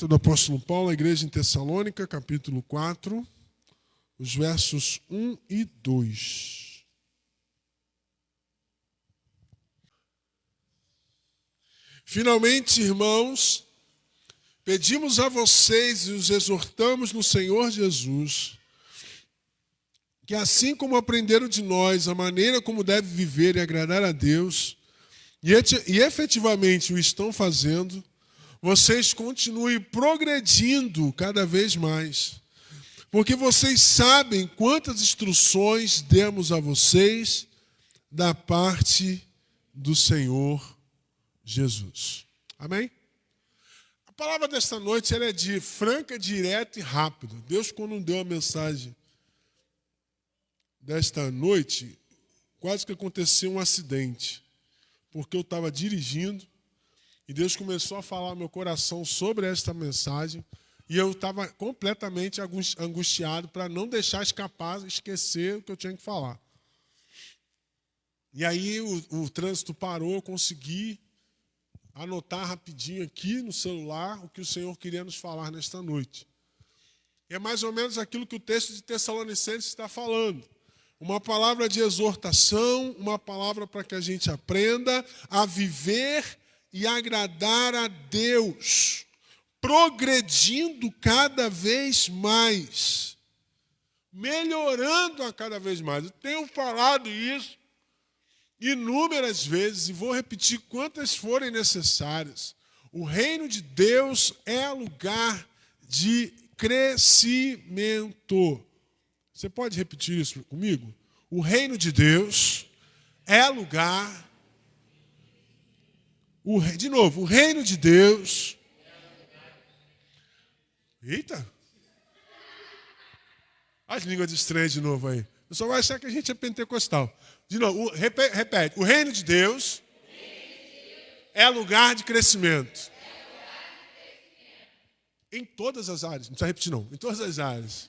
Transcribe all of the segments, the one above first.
Carta do apóstolo Paulo à igreja em Tessalônica, capítulo 4, os versos 1 e 2. Finalmente, irmãos, pedimos a vocês e os exortamos no Senhor Jesus, que assim como aprenderam de nós a maneira como deve viver e agradar a Deus, e efetivamente o estão fazendo, vocês continuem progredindo cada vez mais, porque vocês sabem quantas instruções demos a vocês da parte do Senhor Jesus. Amém? A palavra desta noite ela é de franca, direta e rápida. Deus, quando deu a mensagem desta noite, quase que aconteceu um acidente, porque eu estava dirigindo e Deus começou a falar no meu coração sobre esta mensagem e eu estava completamente angustiado para não deixar esquecer o que eu tinha que falar. E aí o trânsito parou, eu consegui anotar rapidinho aqui no celular o que o Senhor queria nos falar nesta noite. É mais ou menos aquilo que o texto de Tessalonicenses está falando. Uma palavra de exortação, uma palavra para que a gente aprenda a viver e agradar a Deus, progredindo cada vez mais, melhorando a cada vez mais. Eu tenho falado isso inúmeras vezes e vou repetir quantas forem necessárias. O reino de Deus é lugar de crescimento. Você pode repetir isso comigo? O reino de Deus é lugar... De novo, o reino de Deus... Eita! As línguas estranhas de novo aí. O pessoal vai achar que a gente é pentecostal. De novo, repete. O reino de Deus é lugar de crescimento. Em todas as áreas. Não precisa repetir, não. Em todas as áreas.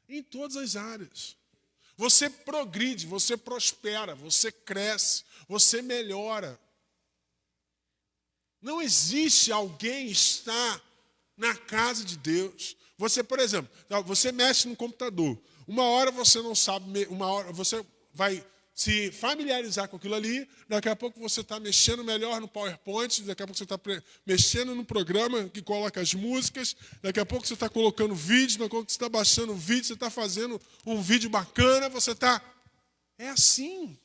Em todas as áreas. Você progride, você prospera, você cresce, você melhora. Não existe alguém estar na casa de Deus. Você, por exemplo, você mexe no computador. Uma hora você não sabe, uma hora você vai se familiarizar com aquilo ali, daqui a pouco você está mexendo melhor no PowerPoint, daqui a pouco você está mexendo no programa que coloca as músicas, daqui a pouco você está colocando vídeo, daqui a pouco você está baixando um vídeo, você está fazendo um vídeo bacana, você está... É assim.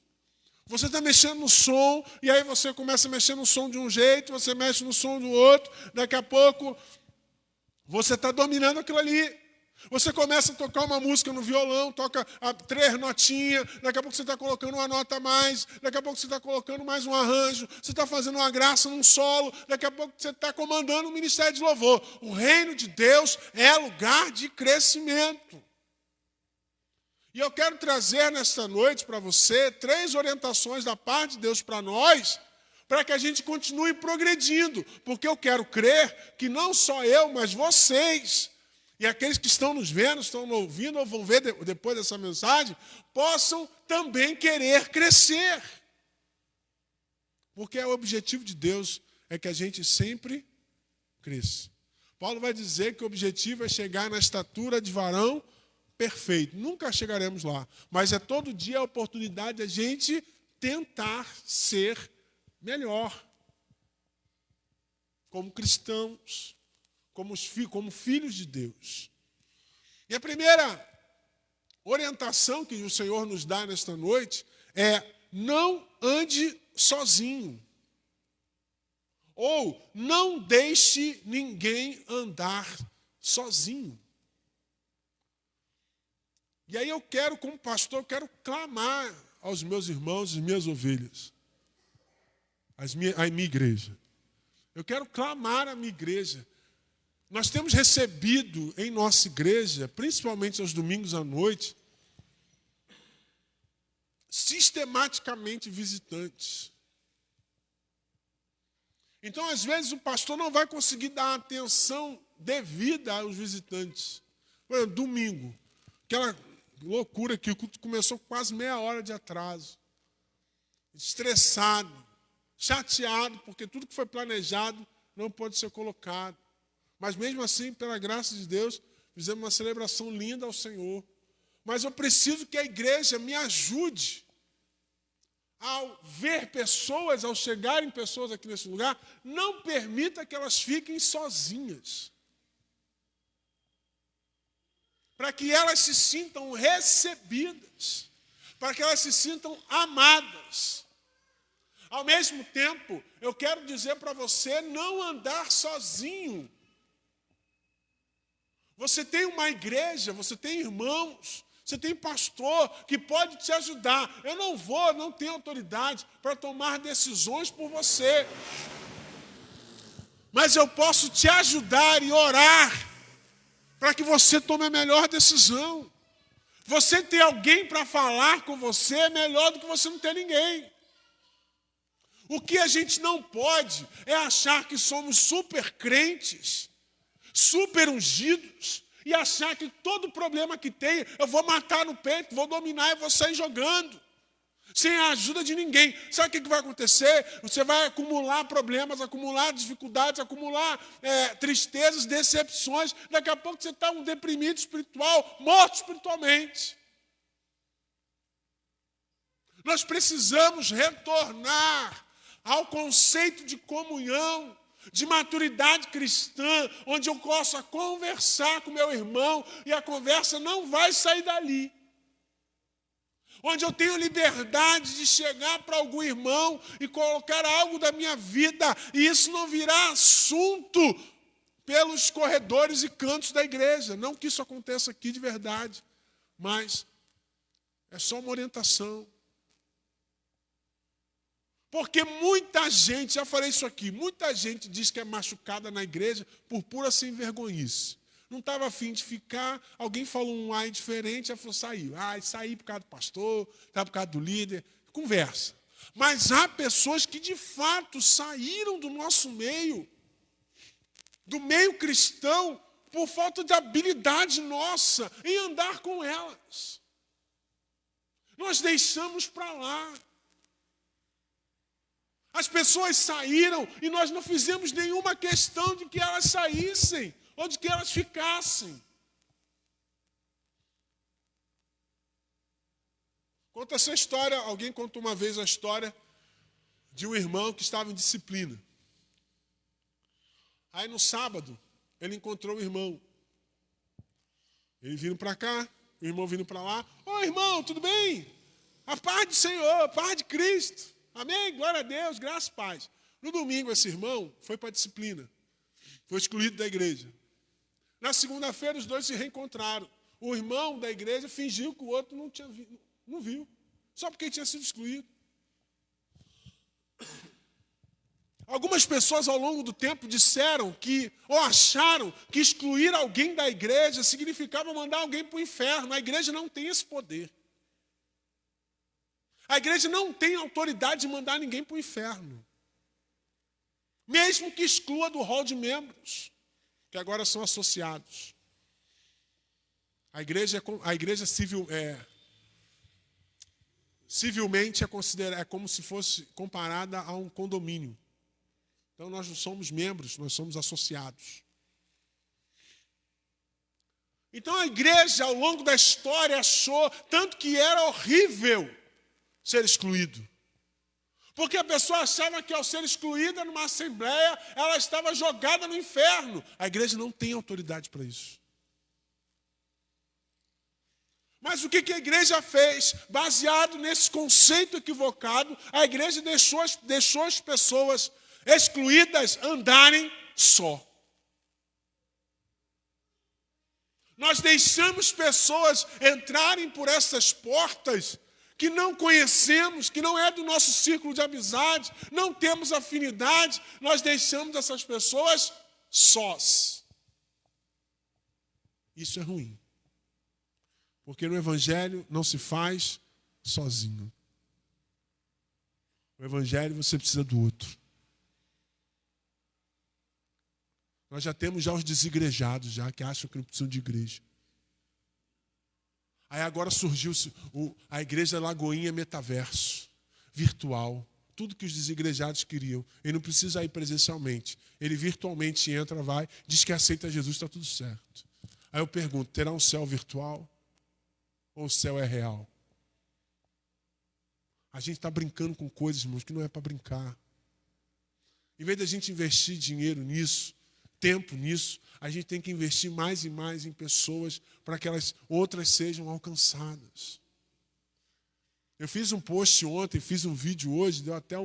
Você está mexendo no som, e aí você começa a mexer no som de um jeito, você mexe no som do outro, daqui a pouco você está dominando aquilo ali. Você começa a tocar uma música no violão, toca 3 notinhas, daqui a pouco você está colocando uma nota a mais, daqui a pouco você está colocando mais um arranjo, você está fazendo uma graça num solo, daqui a pouco você está comandando um ministério de louvor. O reino de Deus é lugar de crescimento. E eu quero trazer nesta noite para você 3 orientações da parte de Deus para nós, para que a gente continue progredindo, porque eu quero crer que não só eu, mas vocês, e aqueles que estão nos vendo, estão ouvindo ou vão ver depois dessa mensagem, possam também querer crescer. Porque o objetivo de Deus é que a gente sempre cresça. Paulo vai dizer que o objetivo é chegar na estatura de varão perfeito. Nunca chegaremos lá, mas é todo dia a oportunidade de a gente tentar ser melhor. Como cristãos, como filhos de Deus. E a primeira orientação que o Senhor nos dá nesta noite é: não ande sozinho. Ou não deixe ninguém andar sozinho. E aí eu quero, como pastor, clamar aos meus irmãos e minhas ovelhas, a minha igreja. Eu quero clamar à minha igreja. Nós temos recebido em nossa igreja, principalmente aos domingos à noite, sistematicamente visitantes. Então, às vezes, o pastor não vai conseguir dar atenção devida aos visitantes. Por exemplo, domingo, aquela loucura que o culto começou quase meia hora de atraso. Estressado, chateado, porque tudo que foi planejado não pode ser colocado. Mas mesmo assim, pela graça de Deus, fizemos uma celebração linda ao Senhor. Mas eu preciso que a igreja me ajude ao ver pessoas, ao chegarem pessoas aqui nesse lugar, não permita que elas fiquem sozinhas. Para que elas se sintam recebidas, para que elas se sintam amadas. Ao mesmo tempo, eu quero dizer para você não andar sozinho. Você tem uma igreja, você tem irmãos, você tem pastor que pode te ajudar. Eu não tenho autoridade para tomar decisões por você. Mas eu posso te ajudar e orar para que você tome a melhor decisão. Você ter alguém para falar com você é melhor do que você não ter ninguém. O que a gente não pode é achar que somos super crentes, super ungidos, e achar que todo problema que tem, eu vou matar no peito, vou dominar e vou sair jogando, sem a ajuda de ninguém. Sabe o que vai acontecer? Você vai acumular problemas, acumular dificuldades, acumular tristezas, decepções. Daqui a pouco você está um deprimido espiritual, morto espiritualmente. Nós precisamos retornar ao conceito de comunhão, de maturidade cristã, onde eu possa conversar com meu irmão e a conversa não vai sair dali. Onde eu tenho liberdade de chegar para algum irmão e colocar algo da minha vida, e isso não virá assunto pelos corredores e cantos da igreja. Não que isso aconteça aqui de verdade, mas é só uma orientação. Porque muita gente, já falei isso aqui, muita gente diz que é machucada na igreja por pura sem vergonhice. Não estava afim de ficar, alguém falou um ai diferente, ela falou, saiu. Saí por causa do pastor, tá por causa do líder, conversa. Mas há pessoas que de fato saíram do nosso meio, do meio cristão, por falta de habilidade nossa em andar com elas. Nós deixamos para lá. As pessoas saíram e nós não fizemos nenhuma questão de que elas saíssem ou de que elas ficassem. Conta essa história, alguém contou uma vez a história de um irmão que estava em disciplina. Aí no sábado, ele encontrou o irmão. Ele vindo para cá, o irmão vindo para lá. Ô irmão, tudo bem? A paz do Senhor, a paz de Cristo. Amém? Glória a Deus, graças e paz. No domingo, esse irmão foi para a disciplina. Foi excluído da igreja. Na segunda-feira, os dois se reencontraram. O irmão da igreja fingiu que o outro não viu. Só porque tinha sido excluído. Algumas pessoas, ao longo do tempo, disseram que, ou acharam que excluir alguém da igreja significava mandar alguém para o inferno. A igreja não tem esse poder. A igreja não tem autoridade de mandar ninguém para o inferno. Mesmo que exclua do rol de membros, que agora são associados. A igreja civilmente é como se fosse comparada a um condomínio. Então nós não somos membros, nós somos associados. Então a igreja, ao longo da história, achou tanto que era horrível ser excluído. Porque a pessoa achava que ao ser excluída numa assembleia, ela estava jogada no inferno. A igreja não tem autoridade para isso. Mas o que a igreja fez? Baseado nesse conceito equivocado, a igreja deixou as pessoas excluídas andarem só. Nós deixamos pessoas entrarem por essas portas que não conhecemos, que não é do nosso círculo de amizade, não temos afinidade, nós deixamos essas pessoas sós. Isso é ruim. Porque no Evangelho não se faz sozinho. No Evangelho você precisa do outro. Nós já temos os desigrejados, que acham que não precisam de igreja. Aí agora surgiu a igreja Lagoinha Metaverso, virtual. tudo que os desigrejados queriam. Ele não precisa ir presencialmente. Ele virtualmente entra, vai, diz que aceita Jesus, está tudo certo. Aí eu pergunto, terá um céu virtual ou o céu é real? A gente está brincando com coisas, irmãos, que não é para brincar. Em vez de a gente investir dinheiro nisso, tempo nisso, a gente tem que investir mais e mais em pessoas para que elas outras sejam alcançadas. Eu fiz um post ontem, fiz um vídeo hoje, deu até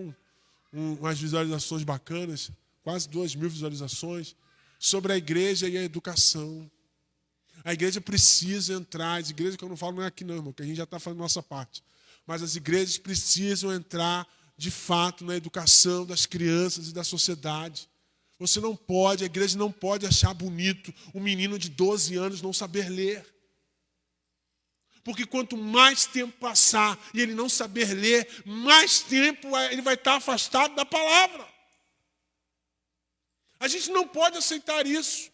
umas visualizações bacanas, quase 2.000 visualizações, sobre a igreja e a educação. A igreja precisa entrar, as igrejas que eu não falo não é aqui não, irmão, que a gente já está fazendo a nossa parte. Mas as igrejas precisam entrar, de fato, na educação das crianças e da sociedade. Você não pode, a igreja não pode achar bonito um menino de 12 anos não saber ler. Porque quanto mais tempo passar e ele não saber ler, mais tempo ele vai estar afastado da palavra. A gente não pode aceitar isso.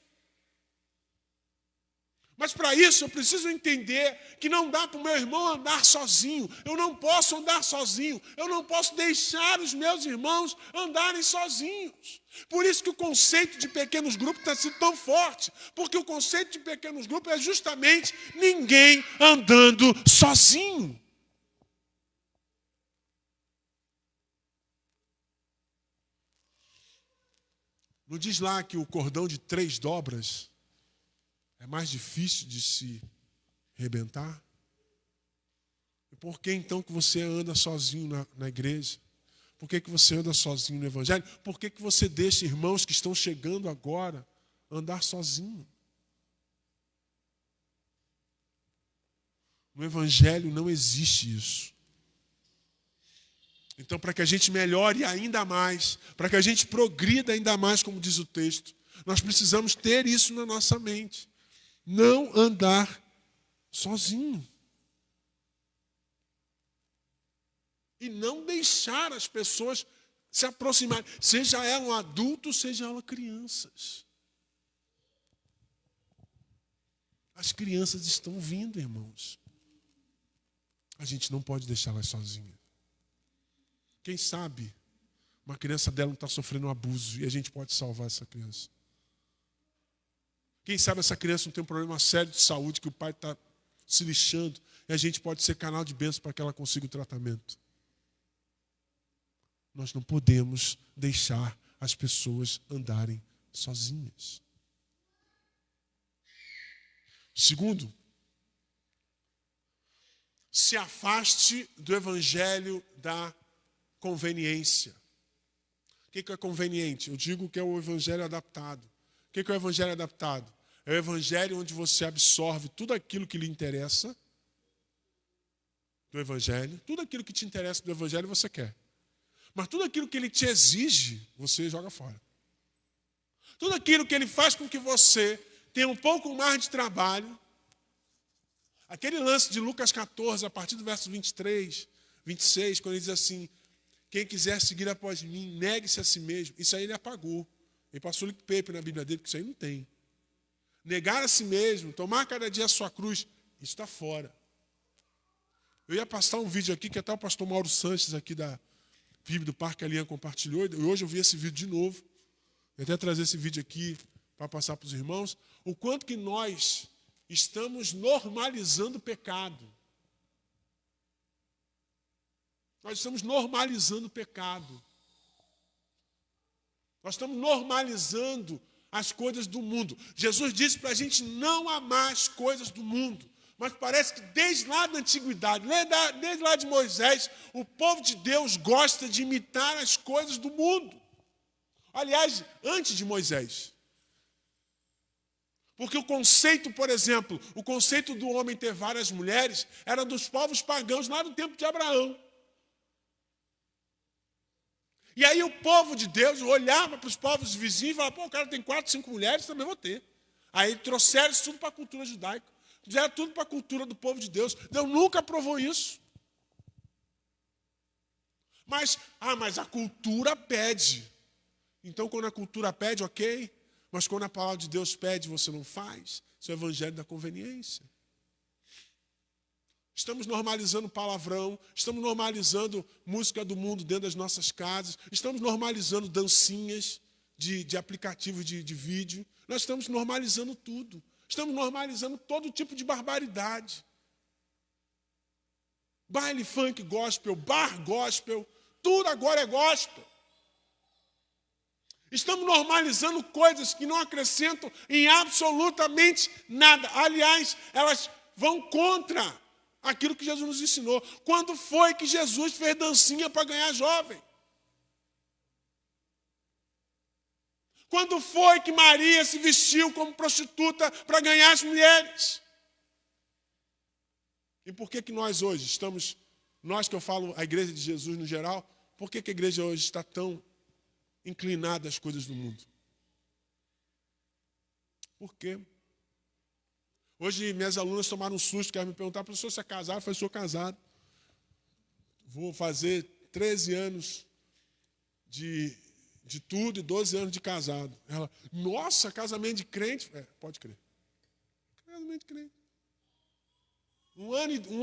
Mas para isso eu preciso entender que não dá para o meu irmão andar sozinho. Eu não posso andar sozinho. Eu não posso deixar os meus irmãos andarem sozinhos. Por isso que o conceito de pequenos grupos está sendo tão forte. Porque o conceito de pequenos grupos é justamente ninguém andando sozinho. Não diz lá que o cordão de 3 dobras é mais difícil de se arrebentar? E por que então que você anda sozinho na igreja? Por que você anda sozinho no evangelho? Por que você deixa irmãos que estão chegando agora andar sozinho? No evangelho não existe isso. Então, para que a gente melhore ainda mais, para que a gente progrida ainda mais, como diz o texto, nós precisamos ter isso na nossa mente. Não andar sozinho. E não deixar as pessoas se aproximarem, seja ela um adulto, seja ela crianças. As crianças estão vindo, irmãos. A gente não pode deixá-las sozinhas. Quem sabe uma criança dela não está sofrendo um abuso e a gente pode salvar essa criança. Quem sabe essa criança não tem um problema sério de saúde que o pai está se lixando e a gente pode ser canal de bênção para que ela consiga o tratamento. Nós não podemos deixar as pessoas andarem sozinhas. Segundo, se afaste do evangelho da conveniência. O que é conveniente? Eu digo que é o evangelho adaptado. O que é o evangelho adaptado? É o evangelho onde você absorve tudo aquilo que lhe interessa do evangelho, tudo aquilo que te interessa do evangelho você quer. Mas tudo aquilo que ele te exige, você joga fora. Tudo aquilo que ele faz com que você tenha um pouco mais de trabalho. Aquele lance de Lucas 14, a partir do verso 23, 26, quando ele diz assim, quem quiser seguir após mim, negue-se a si mesmo. Isso aí ele apagou. Ele passou o Pepe na Bíblia dele, porque isso aí não tem. Negar a si mesmo, tomar cada dia a sua cruz, isso está fora. Eu ia passar um vídeo aqui que até o pastor Mauro Sanches aqui da Bíblia do Parque Alian compartilhou, e hoje eu vi esse vídeo de novo. Eu até trazer esse vídeo aqui para passar para os irmãos. O quanto que nós estamos normalizando o pecado. Nós estamos normalizando o pecado. Nós estamos normalizando as coisas do mundo. Jesus disse para a gente não amar as coisas do mundo. Mas parece que desde lá da antiguidade, desde lá de Moisés, o povo de Deus gosta de imitar as coisas do mundo. Aliás, antes de Moisés. Porque o conceito, por exemplo, o conceito do homem ter várias mulheres era dos povos pagãos lá no tempo de Abraão. E aí o povo de Deus olhava para os povos vizinhos e falava, pô, o cara tem 4, 5 mulheres, também vou ter. Aí trouxeram isso tudo para a cultura judaica. Fizeram tudo para a cultura do povo de Deus. Deus nunca aprovou isso. Mas a cultura pede. Então, quando a cultura pede, ok. Mas quando a palavra de Deus pede, você não faz. Isso é o evangelho da conveniência. Estamos normalizando palavrão, estamos normalizando música do mundo dentro das nossas casas, estamos normalizando dancinhas de aplicativos de vídeo. Nós estamos normalizando tudo. Estamos normalizando todo tipo de barbaridade. Baile funk gospel, bar gospel, tudo agora é gospel. Estamos normalizando coisas que não acrescentam em absolutamente nada. Aliás, elas vão contra aquilo que Jesus nos ensinou. Quando foi que Jesus fez dancinha para ganhar jovem? Quando foi que Maria se vestiu como prostituta para ganhar as mulheres? E por que nós hoje estamos, nós que eu falo, a igreja de Jesus no geral, por que a igreja hoje está tão inclinada às coisas do mundo? Por quê? Hoje minhas alunas tomaram um susto, querem me perguntar, professor, você é casado? Eu falei, sou casado. Vou fazer 13 anos de tudo e 12 anos de casado. Ela, nossa, casamento de crente? Pode crer. Casamento de crente. Um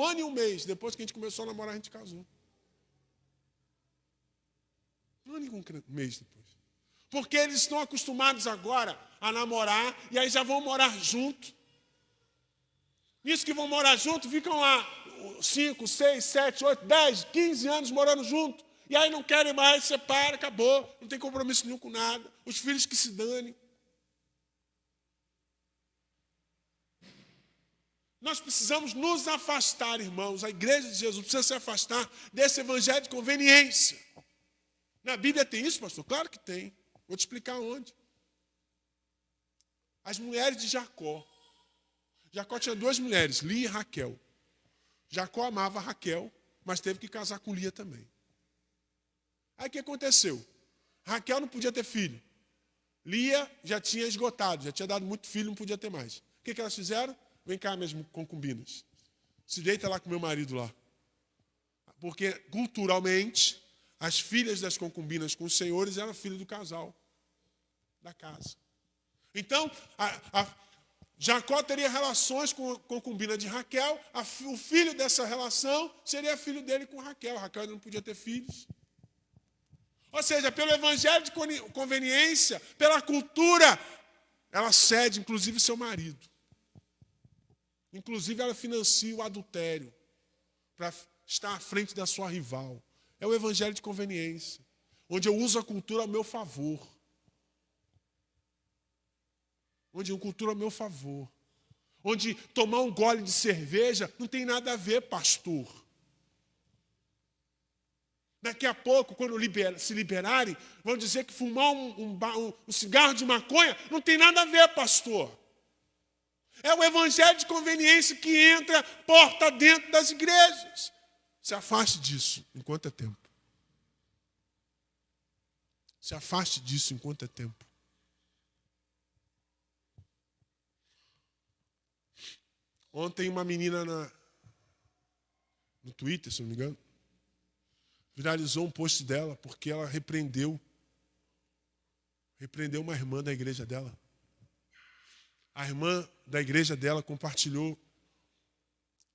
ano e um mês, depois que a gente começou a namorar, a gente casou. Um ano e um mês depois. Porque eles estão acostumados agora a namorar e aí já vão morar junto. Isso que vão morar junto, ficam lá 5, 6, 7, 8, 10, 15 anos morando junto. E aí não querem mais, separa, acabou. Não tem compromisso nenhum com nada. Os filhos que se danem. Nós precisamos nos afastar, irmãos. A igreja de Jesus precisa se afastar desse evangelho de conveniência. Na Bíblia tem isso, pastor? Claro que tem. Vou te explicar onde. As mulheres de Jacó. Jacó tinha 2 mulheres, Lia e Raquel. Jacó amava Raquel, mas teve que casar com Lia também. Aí o que aconteceu? Raquel não podia ter filho. Lia já tinha esgotado, já tinha dado muito filho, não podia ter mais. O que elas fizeram? Vem cá, minhas concubinas. Se deita lá com meu marido lá. Porque, culturalmente, as filhas das concubinas com os senhores eram filhas do casal, da casa. Então, Jacó teria relações com a concubina de Raquel, o filho dessa relação seria filho dele com Raquel. Raquel ainda não podia ter filhos. Ou seja, pelo evangelho de conveniência, pela cultura, ela cede, inclusive, seu marido. Inclusive, ela financia o adultério para estar à frente da sua rival. É o evangelho de conveniência, onde eu uso a cultura a meu favor. Onde a cultura a meu favor. Onde tomar um gole de cerveja não tem nada a ver, pastor. Daqui a pouco, quando se liberarem, vão dizer que fumar um cigarro de maconha não tem nada a ver, pastor. É o evangelho de conveniência que entra porta dentro das igrejas. Se afaste disso enquanto é tempo. Se afaste disso enquanto é tempo. Ontem uma menina no Twitter, se não me engano, viralizou um post dela porque ela repreendeu uma irmã da igreja dela. A irmã da igreja dela compartilhou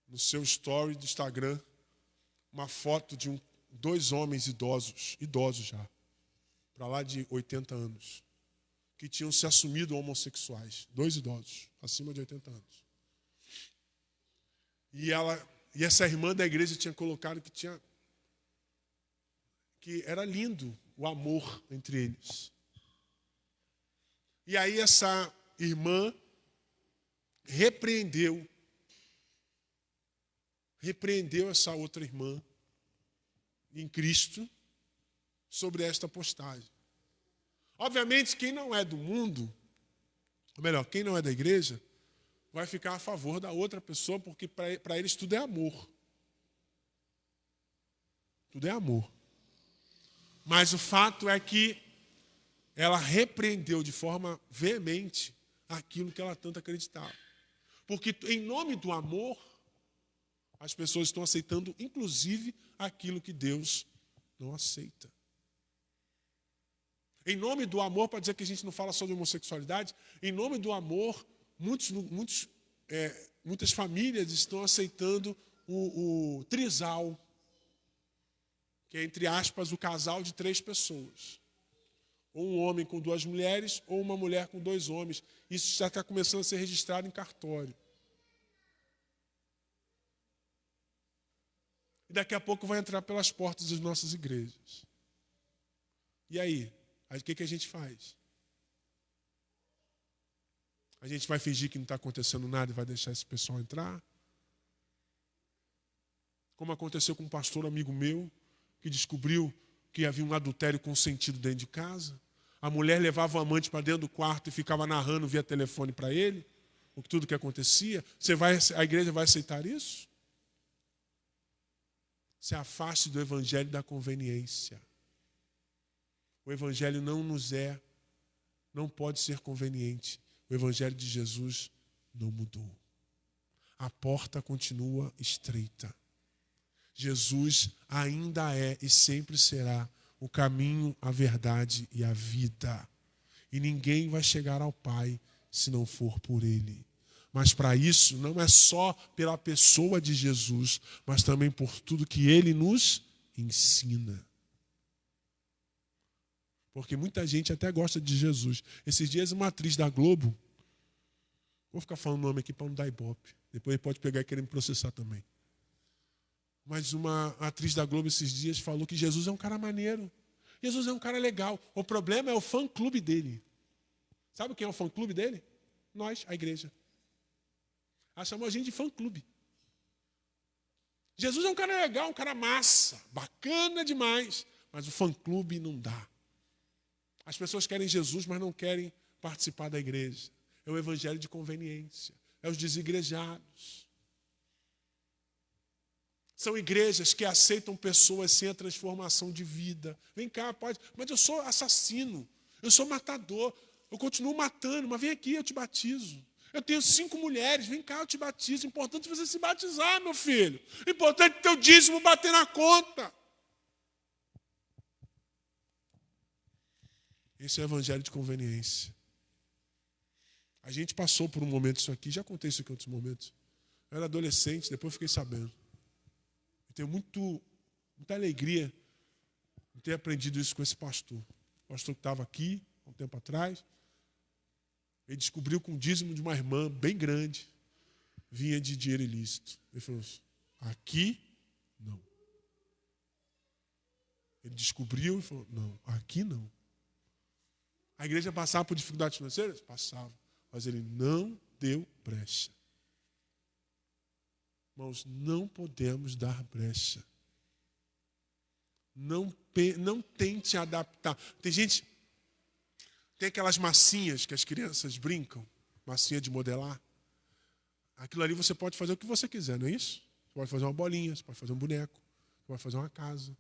no seu story do Instagram uma foto de 2 homens idosos já, para lá de 80 anos, que tinham se assumido homossexuais. 2 idosos, acima de 80 anos. E essa irmã da igreja tinha colocado que era lindo o amor entre eles. E aí essa irmã repreendeu essa outra irmã em Cristo sobre esta postagem. Obviamente, quem não é do mundo, ou melhor, quem não é da igreja, vai ficar a favor da outra pessoa, porque para eles tudo é amor. Tudo é amor. Mas o fato é que ela repreendeu de forma veemente aquilo que ela tanto acreditava. Porque em nome do amor, as pessoas estão aceitando, inclusive, aquilo que Deus não aceita. Em nome do amor, para dizer que a gente não fala sobre homossexualidade, em nome do amor, muitas famílias estão aceitando o trisal, que é, entre aspas, o casal de 3 pessoas. Ou um homem com 2 mulheres, ou uma mulher com 2 homens. Isso já está começando a ser registrado em cartório. E daqui a pouco vai entrar pelas portas das nossas igrejas. E aí? Aí o que a gente faz? A gente vai fingir que não está acontecendo nada e vai deixar esse pessoal entrar? Como aconteceu com um pastor amigo meu, que descobriu que havia um adultério consentido dentro de casa. A mulher levava o amante para dentro do quarto e ficava narrando via telefone para ele tudo que acontecia. A igreja vai aceitar isso? Se afaste do evangelho da conveniência. O evangelho não pode ser conveniente. O evangelho de Jesus não mudou. A porta continua estreita. Jesus ainda é e sempre será o caminho, a verdade e a vida. E ninguém vai chegar ao Pai se não for por Ele. Mas para isso, não é só pela pessoa de Jesus, mas também por tudo que Ele nos ensina. Porque muita gente até gosta de Jesus. Esses dias uma atriz da Globo, vou ficar falando o nome aqui para não dar ibope. Depois ele pode pegar e querer me processar também. Mas uma atriz da Globo esses dias falou que Jesus é um cara maneiro. Jesus é um cara legal. O problema é o fã-clube dele. Sabe quem é o fã-clube dele? Nós, a igreja. Ela chamou a gente de fã-clube. Jesus é um cara legal, um cara massa, bacana demais. Mas o fã-clube não dá. As pessoas querem Jesus, mas não querem participar da igreja. É o evangelho de conveniência. É os desigrejados. São igrejas que aceitam pessoas sem a transformação de vida. Vem cá, pode. Mas eu sou assassino. Eu sou matador. Eu continuo matando, mas vem aqui, eu te batizo. Eu tenho 5 mulheres, vem cá, eu te batizo. Importante você se batizar, meu filho. Importante teu dízimo bater na conta. Esse é o evangelho de conveniência. A gente passou por um momento disso aqui, já contei isso aqui em outros momentos. Eu era adolescente, depois fiquei sabendo. Eu tenho muita alegria de ter aprendido isso com esse pastor. O pastor que estava aqui, há um tempo atrás, ele descobriu que um dízimo de uma irmã bem grande vinha de dinheiro ilícito. Ele falou assim, aqui não. Ele descobriu e falou, não, aqui não. A igreja passava por dificuldades financeiras? Passava. Mas ele não deu brecha. Irmãos, não podemos dar brecha. Não tente adaptar. Tem aquelas massinhas que as crianças brincam, massinha de modelar. Aquilo ali você pode fazer o que você quiser, não é isso? Você pode fazer uma bolinha, você pode fazer um boneco, você pode fazer uma casa.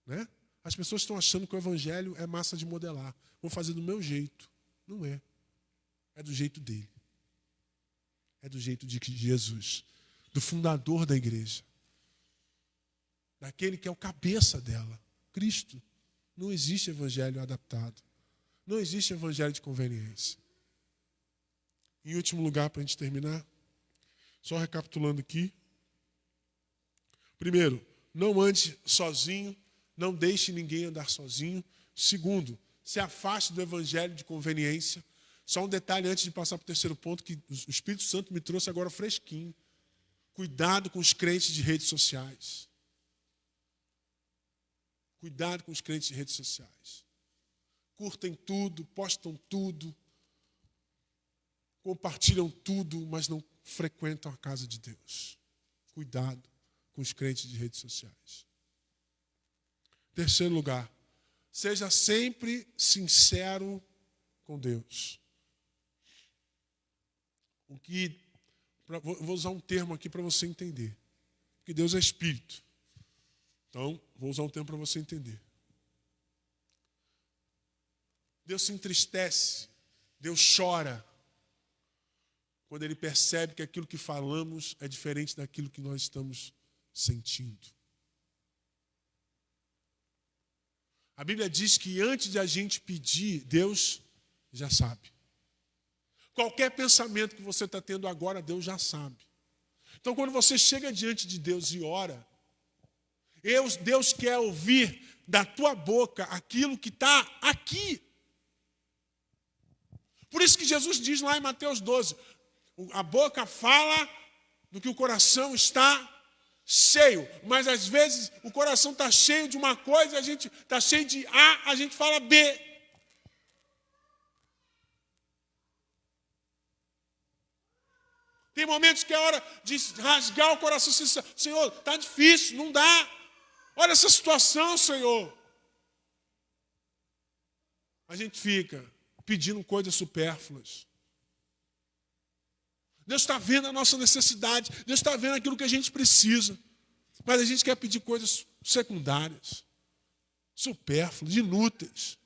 Né? As pessoas estão achando que o evangelho é massa de modelar. Vou fazer do meu jeito. Não é. É do jeito dele. É do jeito de Jesus. Do fundador da igreja. Daquele que é o cabeça dela. Cristo. Não existe evangelho adaptado. Não existe evangelho de conveniência. Em último lugar, para a gente terminar, só recapitulando aqui. Primeiro, não ande sozinho. Não deixe ninguém andar sozinho. Segundo, se afaste do evangelho de conveniência. Só um detalhe antes de passar para o terceiro ponto, que o Espírito Santo me trouxe agora fresquinho. Cuidado com os crentes de redes sociais. Cuidado com os crentes de redes sociais. Curtem tudo, postam tudo, compartilham tudo, mas não frequentam a casa de Deus. Cuidado com os crentes de redes sociais. Terceiro lugar, seja sempre sincero com Deus. Vou usar um termo aqui para você entender. Porque Deus é Espírito. Então, vou usar um termo para você entender. Deus se entristece, Deus chora, quando Ele percebe que aquilo que falamos é diferente daquilo que nós estamos sentindo. A Bíblia diz que antes de a gente pedir, Deus já sabe. Qualquer pensamento que você está tendo agora, Deus já sabe. Então, quando você chega diante de Deus e ora, Deus quer ouvir da tua boca aquilo que está aqui. Por isso que Jesus diz lá em Mateus 12, a boca fala do que o coração está cheio, mas às vezes o coração está cheio de uma coisa, a gente está cheio de A, a gente fala B. Tem momentos que é hora de rasgar o coração, Senhor, está difícil, não dá. Olha essa situação, Senhor. A gente fica pedindo coisas supérfluas. Deus está vendo a nossa necessidade, Deus está vendo aquilo que a gente precisa, mas a gente quer pedir coisas secundárias, supérfluas, inúteis.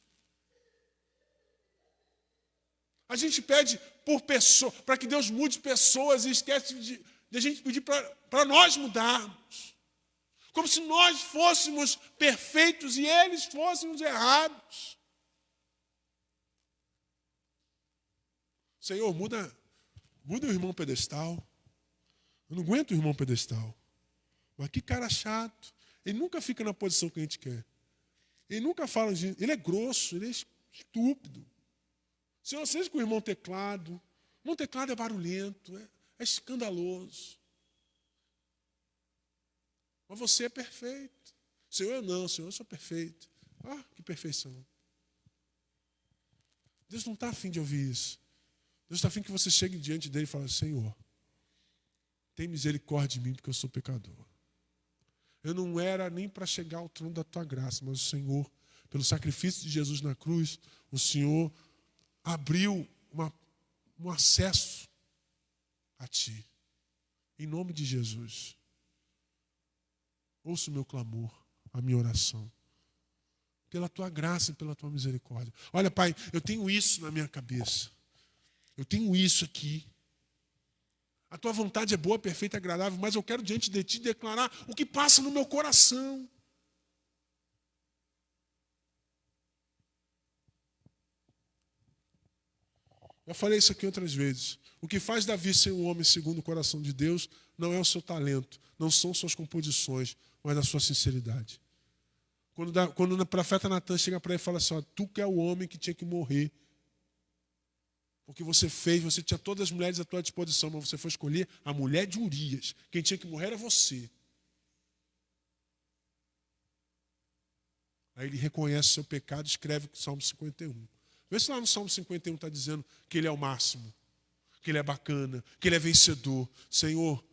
A gente pede por pessoa, para que Deus mude pessoas e esquece de a gente pedir para nós mudarmos. Como se nós fôssemos perfeitos e eles fôssemos errados. Senhor, muda o irmão pedestal. Eu não aguento o irmão pedestal. Mas que cara chato. Ele nunca fica na posição que a gente quer. Ele nunca fala, ele é grosso, ele é estúpido. Senhor, seja com o irmão teclado. O irmão teclado é barulhento, é escandaloso. Mas você é perfeito. Senhor, eu não, Senhor, eu sou perfeito. Ah, que perfeição. Deus não está afim de ouvir isso. Deus está afim que você chegue diante dele e fale, Senhor, tem misericórdia de mim porque eu sou pecador. Eu não era nem para chegar ao trono da tua graça, mas o Senhor, pelo sacrifício de Jesus na cruz, o Senhor abriu um acesso a ti. Em nome de Jesus. Ouça o meu clamor, a minha oração. Pela tua graça e pela tua misericórdia. Olha, Pai, eu tenho isso na minha cabeça. Eu tenho isso aqui. A tua vontade é boa, perfeita, agradável, mas eu quero diante de ti declarar o que passa no meu coração. Eu falei isso aqui outras vezes. O que faz Davi ser um homem segundo o coração de Deus não é o seu talento, não são suas composições, mas a sua sinceridade. Quando o profeta Natan chega para ele e fala assim, ó, tu que é o homem que tinha que morrer, porque você tinha todas as mulheres à tua disposição, mas você foi escolher a mulher de Urias. Quem tinha que morrer era você. Aí ele reconhece o seu pecado e escreve o Salmo 51. Vê se lá no Salmo 51 está dizendo que ele é o máximo, que ele é bacana, que ele é vencedor. Senhor,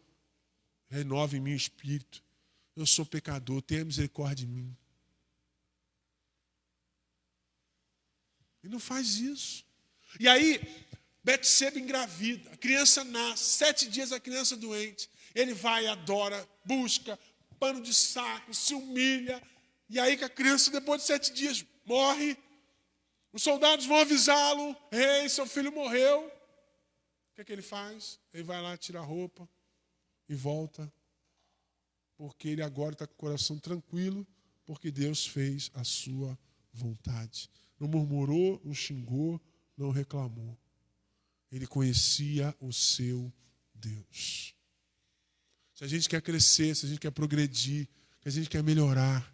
renova em mim o espírito. Eu sou pecador, tenha misericórdia de mim. Ele não faz isso. E aí, Betseba engravida, a criança nasce, 7 dias a criança doente. Ele vai, adora, busca, pano de saco, se humilha. E aí que a criança, depois de 7 dias, morre. Os soldados vão avisá-lo, ei, seu filho morreu. O que ele faz? Ele vai lá, tira a roupa e volta. Porque ele agora está com o coração tranquilo, porque Deus fez a sua vontade. Não murmurou, não xingou, não reclamou. Ele conhecia o seu Deus. Se a gente quer crescer, se a gente quer progredir, se a gente quer melhorar,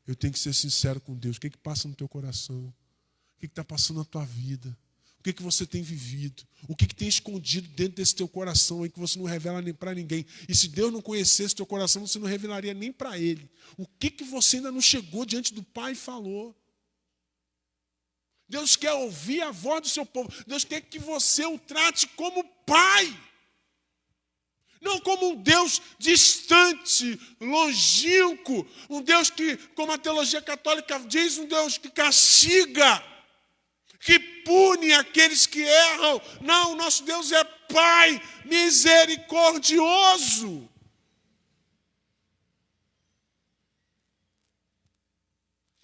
eu tenho que ser sincero com Deus. O que passa no teu coração? O que está passando na tua vida? O que você tem vivido? O que tem escondido dentro desse teu coração aí que você não revela nem para ninguém? E se Deus não conhecesse teu coração, você não revelaria nem para Ele. O que você ainda não chegou diante do Pai e falou? Deus quer ouvir a voz do seu povo. Deus quer que você o trate como Pai. Não como um Deus distante, longínquo. Um Deus que, como a teologia católica diz, um Deus que castiga, que pune aqueles que erram. Não, o nosso Deus é Pai misericordioso.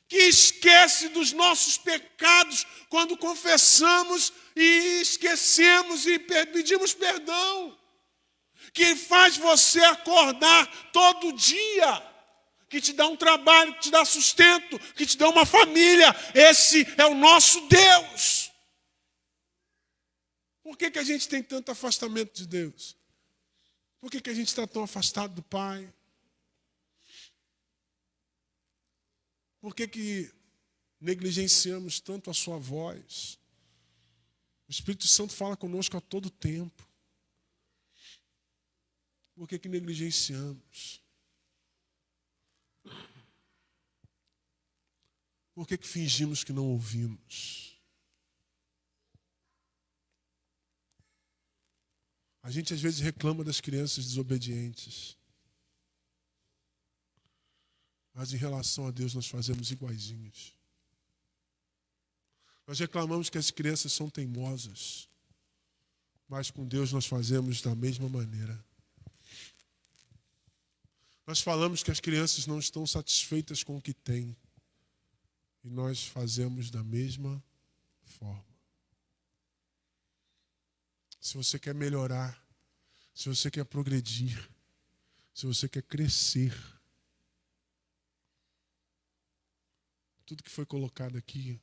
Que esquece dos nossos pecados quando confessamos e esquecemos e pedimos perdão. Que faz você acordar todo dia, que te dá um trabalho, que te dá sustento, que te dá uma família. Esse é o nosso Deus. Por que a gente tem tanto afastamento de Deus? Por que a gente está tão afastado do Pai? Por que negligenciamos tanto a sua voz? O Espírito Santo fala conosco a todo tempo. Por que negligenciamos? Por que fingimos que não ouvimos? A gente às vezes reclama das crianças desobedientes. Mas em relação a Deus nós fazemos iguaizinhos. Nós reclamamos que as crianças são teimosas. Mas com Deus nós fazemos da mesma maneira. Nós falamos que as crianças não estão satisfeitas com o que têm. E nós fazemos da mesma forma. Se você quer melhorar, se você quer progredir, se você quer crescer, tudo que foi colocado aqui,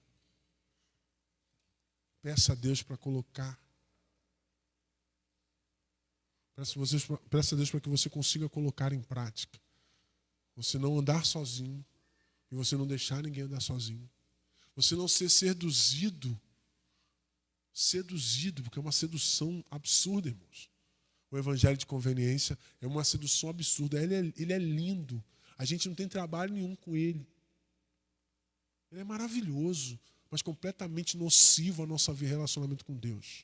peça a Deus para colocar. Peça a Deus para que você consiga colocar em prática. Você não andar sozinho e você não deixar ninguém andar sozinho. Você não ser seduzido, porque é uma sedução absurda, irmãos. O evangelho de conveniência é uma sedução absurda. Ele é lindo. A gente não tem trabalho nenhum com ele. Ele é maravilhoso, mas completamente nocivo ao nosso relacionamento com Deus.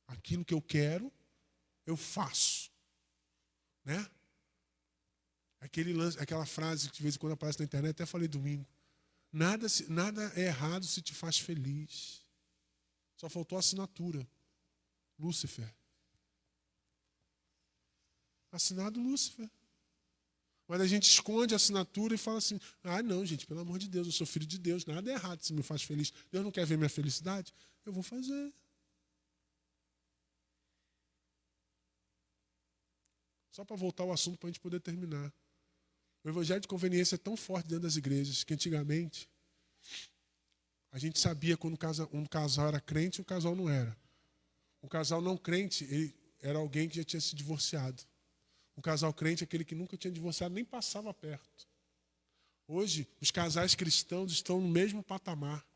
Aquilo que eu quero, eu faço. Né? Aquela frase que de vez em quando aparece na internet, até falei domingo. Nada é errado se te faz feliz. Só faltou a assinatura. Lúcifer. Assinado Lúcifer. Mas a gente esconde a assinatura e fala assim, não, gente, pelo amor de Deus, eu sou filho de Deus, nada é errado se me faz feliz. Deus não quer ver minha felicidade? Eu vou fazer. Só para voltar ao assunto para a gente poder terminar. O evangelho de conveniência é tão forte dentro das igrejas que antigamente a gente sabia quando um casal era crente e o casal não era. O casal não crente, ele era alguém que já tinha se divorciado. O casal crente é aquele que nunca tinha divorciado, nem passava perto. Hoje, os casais cristãos estão no mesmo patamar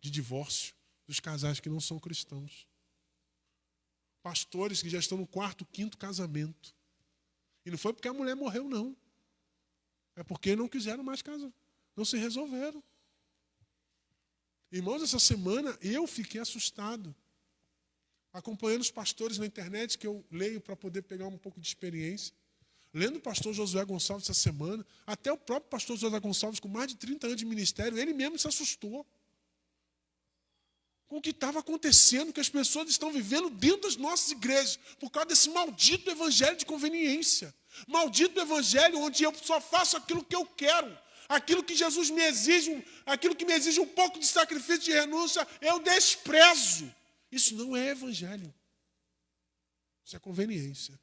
de divórcio dos casais que não são cristãos. Pastores que já estão no 4º, 5º casamento. E não foi porque a mulher morreu, não. É porque não quiseram mais casar. Não se resolveram. Irmãos, essa semana eu fiquei assustado. Acompanhando os pastores na internet, que eu leio para poder pegar um pouco de experiência. Lendo o pastor Josué Gonçalves essa semana, até o próprio pastor Josué Gonçalves, com mais de 30 anos de ministério, ele mesmo se assustou com o que estava acontecendo, que as pessoas estão vivendo dentro das nossas igrejas, por causa desse maldito evangelho de conveniência. Maldito evangelho onde eu só faço aquilo que eu quero, aquilo que Jesus me exige, aquilo que me exige um pouco de sacrifício, de renúncia, eu desprezo. Isso não é evangelho. Isso é conveniência.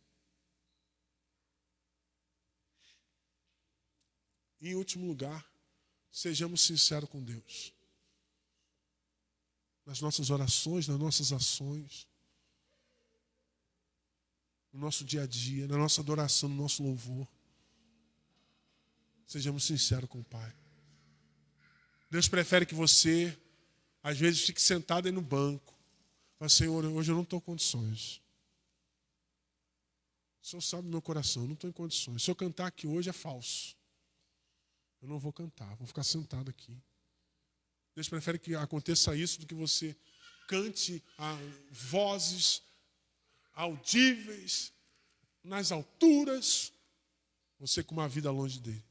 E, em último lugar, sejamos sinceros com Deus. Nas nossas orações, nas nossas ações, no nosso dia a dia, na nossa adoração, no nosso louvor. Sejamos sinceros com o Pai. Deus prefere que você, às vezes, fique sentado aí no banco. Fala, Senhor, hoje eu não estou em condições. O Senhor sabe do meu coração, eu não estou em condições. Se eu cantar aqui hoje é falso. Eu não vou cantar, vou ficar sentado aqui. Deus prefere que aconteça isso do que você cante a vozes audíveis, nas alturas, você com uma vida longe dele.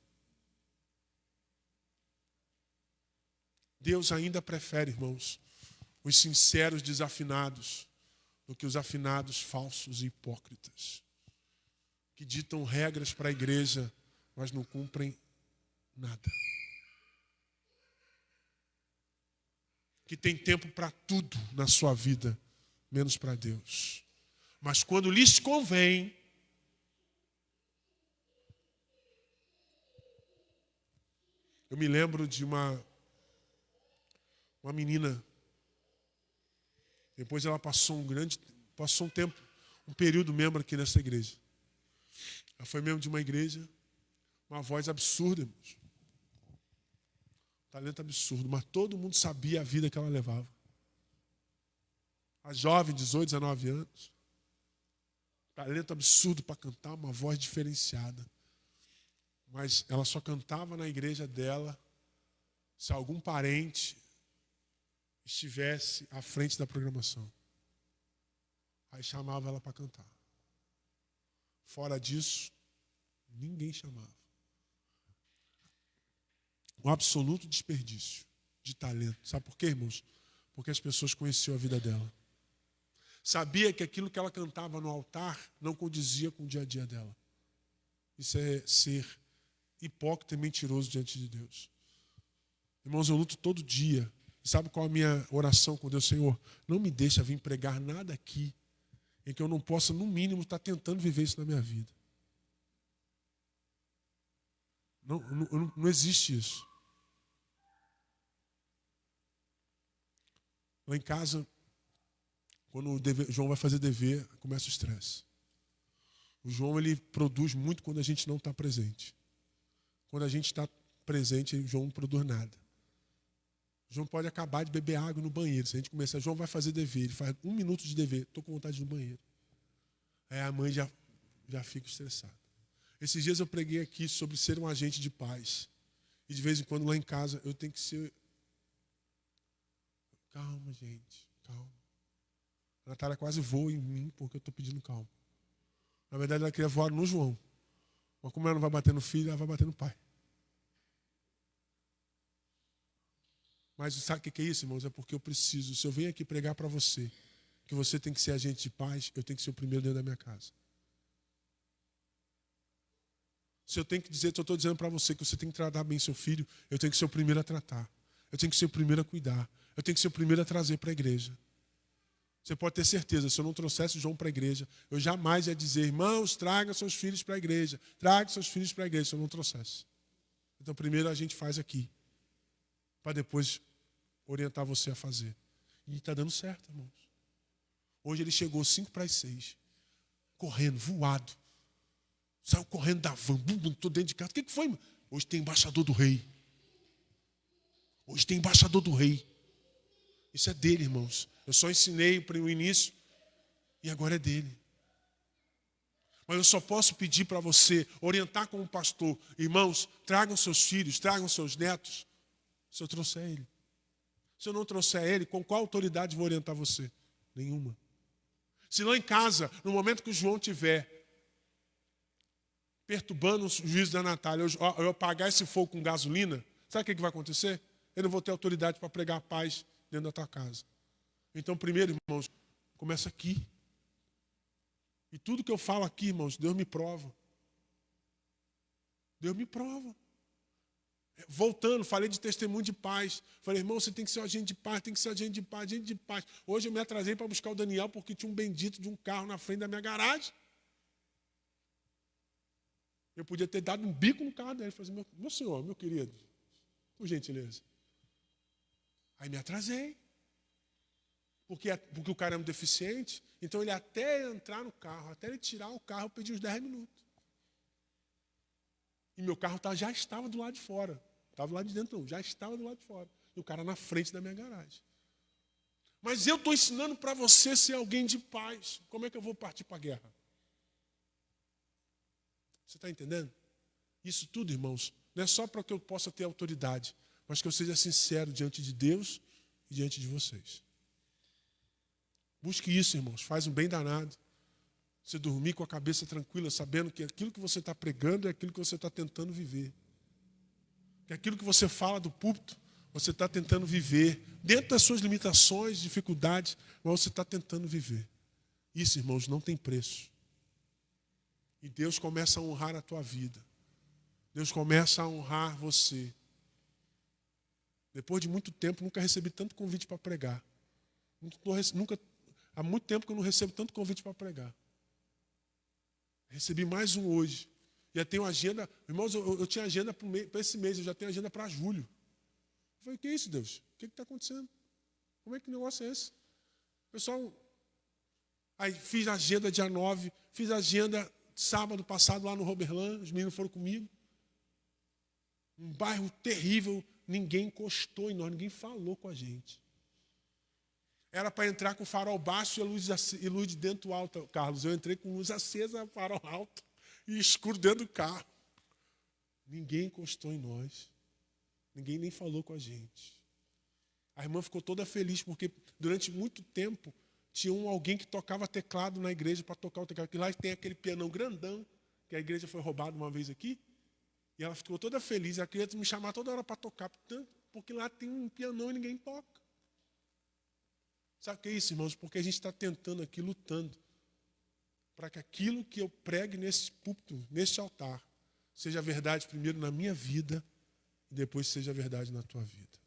Deus ainda prefere, irmãos, os sinceros desafinados do que os afinados falsos e hipócritas, que ditam regras para a igreja, mas não cumprem nada. Que tem tempo para tudo na sua vida, menos para Deus. Mas quando lhes convém, eu me lembro de uma menina, depois ela passou um tempo um período membro aqui nessa igreja. Ela foi membro de uma igreja, uma voz absurda, irmãos. Talento absurdo, mas todo mundo sabia a vida que ela levava. A jovem, 18, 19 anos. Talento absurdo para cantar, uma voz diferenciada. Mas ela só cantava na igreja dela se algum parente estivesse à frente da programação. Aí chamava ela para cantar. Fora disso, ninguém chamava. Um absoluto desperdício de talento. Sabe por quê, irmãos? Porque as pessoas conheciam a vida dela. Sabia que aquilo que ela cantava no altar não condizia com o dia a dia dela. Isso é ser hipócrita e mentiroso diante de Deus. Irmãos, eu luto todo dia. E sabe qual é a minha oração com Deus? Senhor, não me deixa vir pregar nada aqui em que eu não possa, no mínimo, estar tentando viver isso na minha vida. Não existe isso. Lá em casa, quando o João vai fazer dever, começa o estresse. O João, ele produz muito quando a gente não está presente. Quando a gente está presente, o João não produz nada. O João pode acabar de beber água no banheiro. Se a gente começar, João vai fazer dever. Ele faz 1 minuto de dever. Estou com vontade de ir no banheiro. Aí a mãe já fica estressada. Esses dias eu preguei aqui sobre ser um agente de paz. E de vez em quando lá em casa eu tenho que ser... Calma, gente. Calma. A Natália quase voa em mim porque eu estou pedindo calma. Na verdade, ela queria voar no João. Mas como ela não vai bater no filho, ela vai bater no pai. Mas sabe o que é isso, irmãos? É porque eu preciso. Se eu venho aqui pregar para você que você tem que ser agente de paz, eu tenho que ser o primeiro dentro da minha casa. Se eu tenho que dizer, se eu estou dizendo para você que você tem que tratar bem seu filho, eu tenho que ser o primeiro a tratar. Eu tenho que ser o primeiro a cuidar. Eu tenho que ser o primeiro a trazer para a igreja. Você pode ter certeza, se eu não trouxesse o João para a igreja, eu jamais ia dizer, irmãos, tragam seus filhos para a igreja. Tragam seus filhos para a igreja, se eu não trouxesse. Então, primeiro a gente faz aqui, para depois orientar você a fazer. E está dando certo, irmãos. Hoje ele chegou 5:06, correndo, voado. Saiu correndo da van, estou dentro de casa. O que foi, irmão? Hoje tem embaixador do rei. Hoje tem embaixador do rei. Isso é dele, irmãos. Eu só ensinei para o início e agora é dele. Mas eu só posso pedir para você, orientar como pastor. Irmãos, tragam seus filhos, tragam seus netos, se eu trouxer ele. Se eu não trouxer ele, com qual autoridade vou orientar você? Nenhuma. Se lá em casa, no momento que o João estiver perturbando o juízo da Natália, eu apagar esse fogo com gasolina, sabe o que vai acontecer? Eu não vou ter autoridade para pregar a paz dentro da tua casa. Então, primeiro, irmãos, começa aqui. E tudo que eu falo aqui, irmãos, Deus me prova. Deus me prova. Voltando, falei de testemunho de paz. Falei, irmão, você tem que ser um agente de paz, tem que ser agente de paz, agente de paz. Hoje eu me atrasei para buscar o Daniel porque tinha um bendito de um carro na frente da minha garagem. Eu podia ter dado um bico no carro dele. Falei assim, meu senhor, meu querido, por gentileza. Aí me atrasei. Porque o cara é um deficiente. Então ele até entrar no carro, até ele tirar o carro, eu pedi uns 10 minutos. E meu carro já estava do lado de fora. Estava do lado de dentro, não. Já estava do lado de fora. E o cara na frente da minha garagem. Mas eu estou ensinando para você ser alguém de paz. Como é que eu vou partir para a guerra? Você está entendendo? Isso tudo, irmãos, não é só para que eu possa ter autoridade, mas que eu seja sincero diante de Deus e diante de vocês. Busque isso, irmãos. Faz um bem danado. Você dormir com a cabeça tranquila, sabendo que aquilo que você está pregando é aquilo que você está tentando viver. Que aquilo que você fala do púlpito, você está tentando viver. Dentro das suas limitações, dificuldades, mas você está tentando viver. Isso, irmãos, não tem preço. E Deus começa a honrar a tua vida. Deus começa a honrar você. Depois de muito tempo, nunca recebi tanto convite para pregar. Há muito tempo que eu não recebo tanto convite para pregar. Recebi mais um hoje. Já tenho agenda. Irmãos, eu tinha agenda para esse mês, eu já tenho agenda para julho. Eu falei, o que é isso, Deus? O que está acontecendo? Como é que negócio é esse? Pessoal, Aí fiz a agenda dia 9, fiz a agenda sábado passado lá no Roberlan, os meninos foram comigo. Um bairro terrível, ninguém encostou em nós, ninguém falou com a gente. Era para entrar com farol baixo e luz de dentro alta, Carlos. Eu entrei com luz acesa, farol alto e escuro dentro do carro. Ninguém encostou em nós. Ninguém nem falou com a gente. A irmã ficou toda feliz, porque durante muito tempo tinha alguém que tocava teclado na igreja para tocar o teclado. Porque lá tem aquele pianão grandão, que a igreja foi roubada uma vez aqui. E ela ficou toda feliz. Ela queria me chamar toda hora para tocar, porque lá tem um pianão e ninguém toca. Sabe o que é isso, irmãos? Porque a gente está tentando aqui, lutando, para que aquilo que eu pregue nesse púlpito, neste altar, seja verdade primeiro na minha vida e depois seja verdade na tua vida.